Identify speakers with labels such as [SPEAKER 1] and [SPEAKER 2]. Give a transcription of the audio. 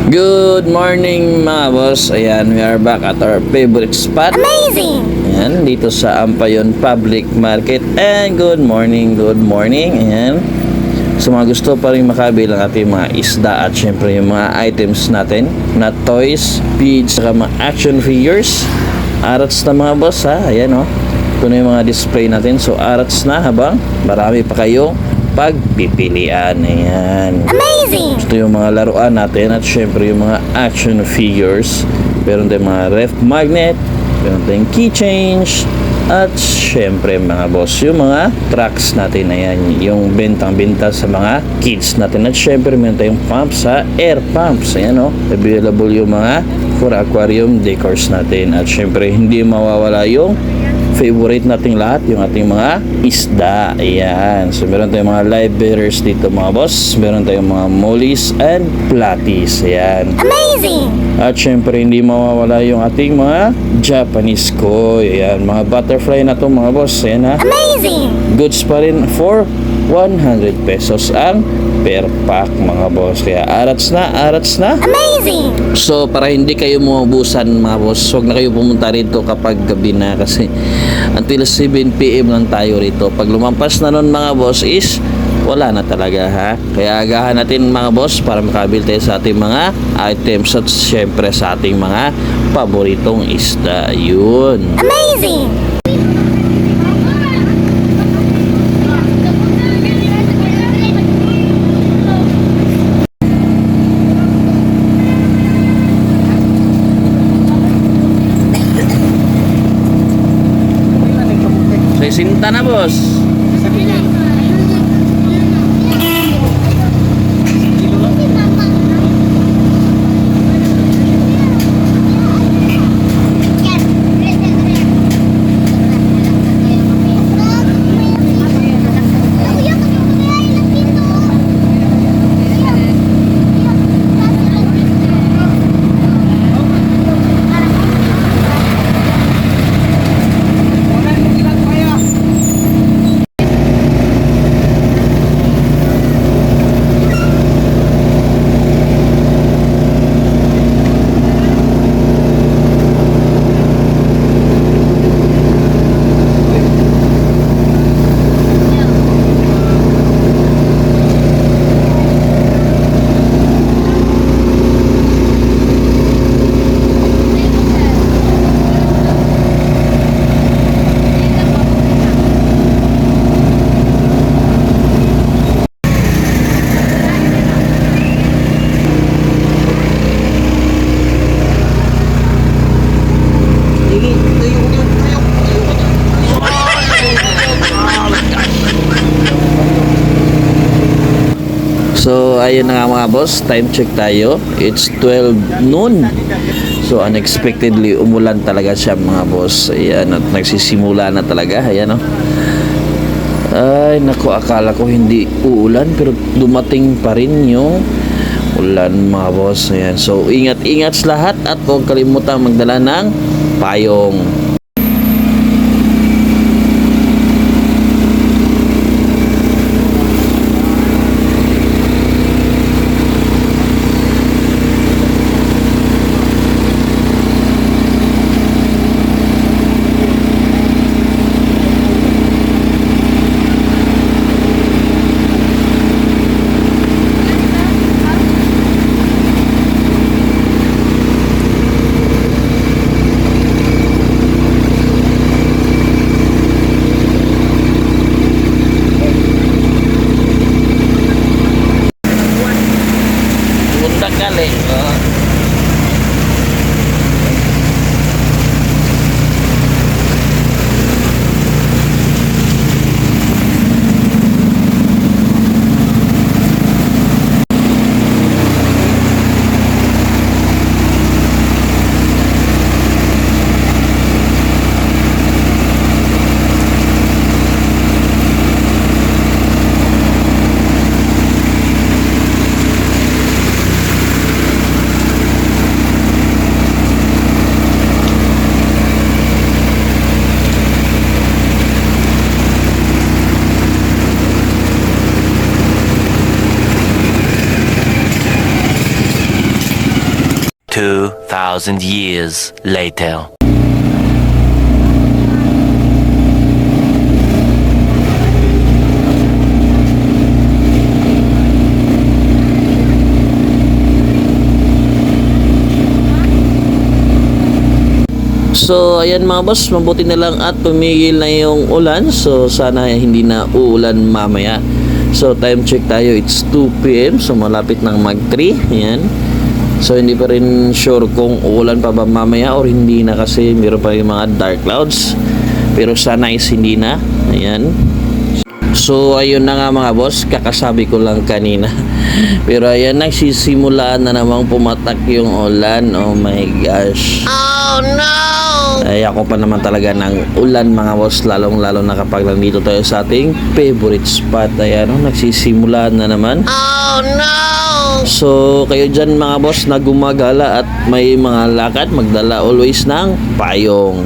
[SPEAKER 1] Good morning mga boss. Ayan, we are back at our favorite spot.
[SPEAKER 2] Amazing!
[SPEAKER 1] Ayan, dito sa Ampayon Public Market. And good morning. Ayan. So mga gusto pa rin makabilang ating mga isda at syempre yung mga items natin na toys, beads, saka mga action figures. Arats na mga boss ha. Ayan o. Ito na yung mga display natin. So arats na habang marami pa kayong pagpipilian. Ayan.
[SPEAKER 2] Amazing!
[SPEAKER 1] Ito yung mga laruan natin at syempre yung mga action figures. Meron tayong mga ref magnet, meron tayong keychains, at syempre mga boss, yung mga trucks natin. Ayan, yung bentang-benta sa mga kids natin. At syempre meron tayong pumps sa air pumps. Ayan o, available yung mga for aquarium decors natin. At syempre hindi mawawala yung favorite nating lahat, yung ating mga isda. Ayan. So meron tayong mga live bearers dito mga boss. Meron tayong mga mollies and platies. Ayan.
[SPEAKER 2] Amazing!
[SPEAKER 1] At syempre hindi mawawala yung ating mga Japanese koi. Ayan. Mga butterfly na to mga boss. Ayan ha.
[SPEAKER 2] Amazing!
[SPEAKER 1] Goods pa rin for 100 pesos ang per pack mga boss. Kaya arats na.
[SPEAKER 2] Amazing!
[SPEAKER 1] So para hindi kayo maubusan mga boss, huwag na kayo pumunta rito kapag gabi na kasi until 7 PM lang tayo rito. Pag lumampas na nun mga boss is wala na talaga ha. Kaya agahan natin mga boss para makabil tayo sa ating mga items at syempre sa ating mga paboritong isda. Yun.
[SPEAKER 2] Amazing!
[SPEAKER 1] Sinta na boss. So ayun na nga mga boss, time check tayo. It's 12 noon. So unexpectedly umulan talaga siya mga boss. Ayan, at nagsisimula na talaga. Ayan o. Ay naku, akala ko hindi uulan pero dumating pa rin yung ulan mga boss. Ayan. So ingat-ingat sa lahat at huwag kalimutan magdala ng payong.
[SPEAKER 3] 2,000 years later.
[SPEAKER 1] So ayan mga boss, mabuti na lang at tumigil na yung ulan. So sana hindi na uulan mamaya. So time check tayo, it's 2 PM. So malapit nang mag 3. Ayan. So hindi pa rin sure kung uulan pa ba mamaya or hindi na, kasi meron pa yung mga dark clouds. Pero sana is hindi na. Ayan. So ayun na nga mga boss, kakasabi ko lang kanina. Pero ayan, nagsisimulaan na namang pumatak yung ulan. Oh my gosh.
[SPEAKER 2] Oh no!
[SPEAKER 1] Ay ako pa naman talaga ng ulan mga boss, lalong lalo na kapag nandito tayo sa ating favorite spot. Ayan, nagsisimulaan na naman.
[SPEAKER 2] Oh no!
[SPEAKER 1] So kayo dyan mga boss na gumagala at may mga lakad, magdala always ng payong.